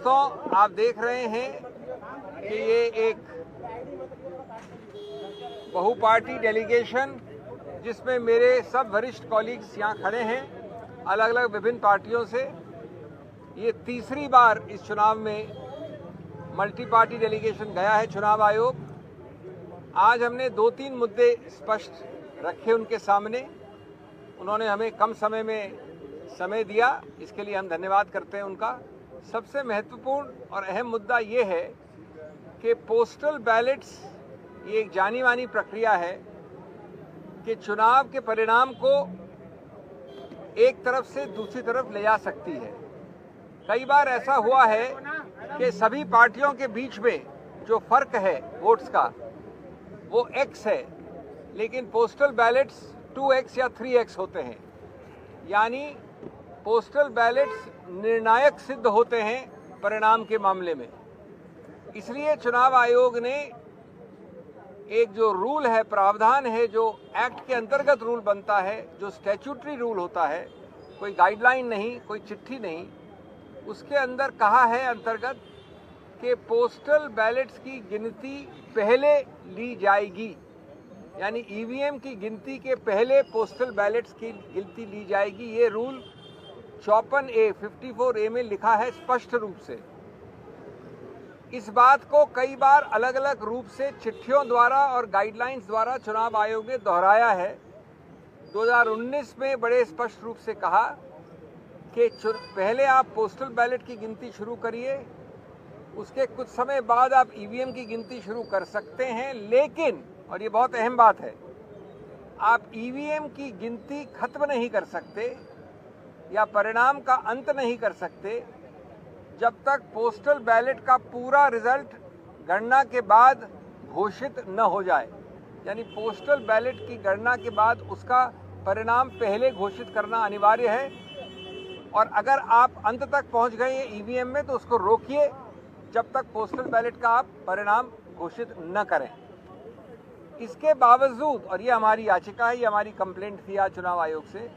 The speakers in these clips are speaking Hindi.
दोस्तों, आप देख रहे हैं कि ये एक बहुपार्टी डेलीगेशन जिसमें मेरे सब वरिष्ठ कॉलीग्स यहाँ खड़े हैं अलग अलग विभिन्न पार्टियों से, ये तीसरी बार इस चुनाव में मल्टी पार्टी डेलीगेशन गया है चुनाव आयोग। आज हमने 2-3 मुद्दे स्पष्ट रखे उनके सामने। उन्होंने हमें कम समय में समय दिया, इसके लिए हम धन्यवाद करते हैं उनका। सबसे महत्वपूर्ण और अहम मुद्दा ये है कि पोस्टल बैलेट्स ये एक जानी मानी प्रक्रिया है कि चुनाव के परिणाम को एक तरफ से दूसरी तरफ ले जा सकती है। कई बार ऐसा हुआ है कि सभी पार्टियों के बीच में जो फर्क है वोट्स का वो X है, लेकिन पोस्टल बैलेट्स 2X या 3X होते हैं, यानी पोस्टल बैलेट्स निर्णायक सिद्ध होते हैं परिणाम के मामले में। इसलिए चुनाव आयोग ने एक जो रूल है, प्रावधान है, जो एक्ट के अंतर्गत रूल बनता है, जो स्टैट्यूटरी रूल होता है, कोई गाइडलाइन नहीं, कोई चिट्ठी नहीं, उसके अंदर कहा है अंतर्गत कि पोस्टल बैलेट्स की गिनती पहले ली जाएगी, यानी ईवीएम की गिनती के पहले पोस्टल बैलेट्स की गिनती ली जाएगी। ये रूल 54A में लिखा है स्पष्ट रूप से। इस बात को कई बार अलग अलग रूप से चिट्ठियों द्वारा और गाइडलाइंस द्वारा चुनाव आयोग ने दोहराया है। 2019 में बड़े स्पष्ट रूप से कहा कि पहले आप पोस्टल बैलेट की गिनती शुरू करिए, उसके कुछ समय बाद आप ईवीएम की गिनती शुरू कर सकते हैं, लेकिन, और ये बहुत अहम बात है, आप ईवीएम की गिनती खत्म नहीं कर सकते या परिणाम का अंत नहीं कर सकते जब तक पोस्टल बैलेट का पूरा रिजल्ट गणना के बाद घोषित न हो जाए। यानी पोस्टल बैलेट की गणना के बाद उसका परिणाम पहले घोषित करना अनिवार्य है, और अगर आप अंत तक पहुंच गए ईवीएम में तो उसको रोकिए जब तक पोस्टल बैलेट का आप परिणाम घोषित न करें। इसके बावजूद, और ये हमारी याचिका है, ये हमारी कंप्लेंट थी आज चुनाव आयोग से,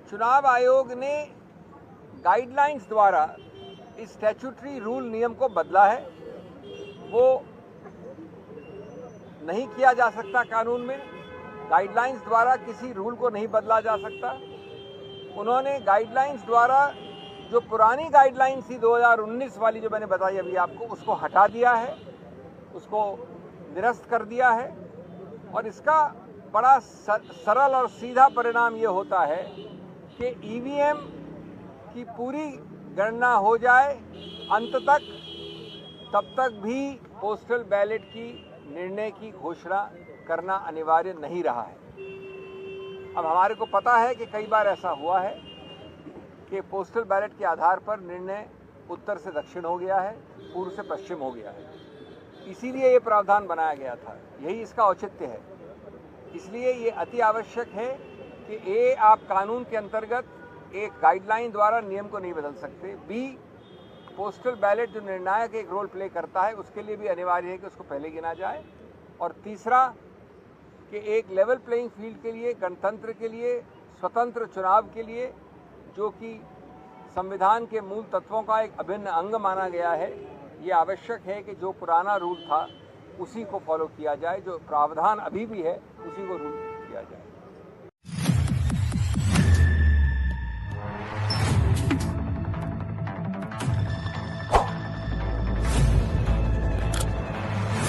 चुनाव आयोग ने गाइडलाइंस द्वारा इस स्टैट्यूटरी रूल नियम को बदला है। वो नहीं किया जा सकता कानून में, गाइडलाइंस द्वारा किसी रूल को नहीं बदला जा सकता। उन्होंने गाइडलाइंस द्वारा जो पुरानी गाइडलाइंस थी 2019 वाली, जो मैंने बताई अभी आपको, उसको हटा दिया है, उसको निरस्त कर दिया है। और इसका बड़ा सरल और सीधा परिणाम ये होता है कि ईवीएम की पूरी गणना हो जाए अंत तक, तब तक भी पोस्टल बैलेट की निर्णय की घोषणा करना अनिवार्य नहीं रहा है। अब हमारे को पता है कि कई बार ऐसा हुआ है कि पोस्टल बैलेट के आधार पर निर्णय उत्तर से दक्षिण हो गया है, पूर्व से पश्चिम हो गया है। इसीलिए ये प्रावधान बनाया गया था, यही इसका औचित्य है। इसलिए ये अति आवश्यक है कि आप कानून के अंतर्गत एक गाइडलाइन द्वारा नियम को नहीं बदल सकते। बी, पोस्टल बैलेट जो निर्णायक एक रोल प्ले करता है उसके लिए भी अनिवार्य है कि उसको पहले गिना जाए। और तीसरा कि एक लेवल प्लेइंग फील्ड के लिए, गणतंत्र के लिए, स्वतंत्र चुनाव के लिए, जो कि संविधान के मूल तत्वों का एक अभिन्न अंग माना गया है, ये आवश्यक है कि जो पुराना रूल था उसी को फॉलो किया जाए, जो प्रावधान अभी भी है उसी को रूल किया जाए।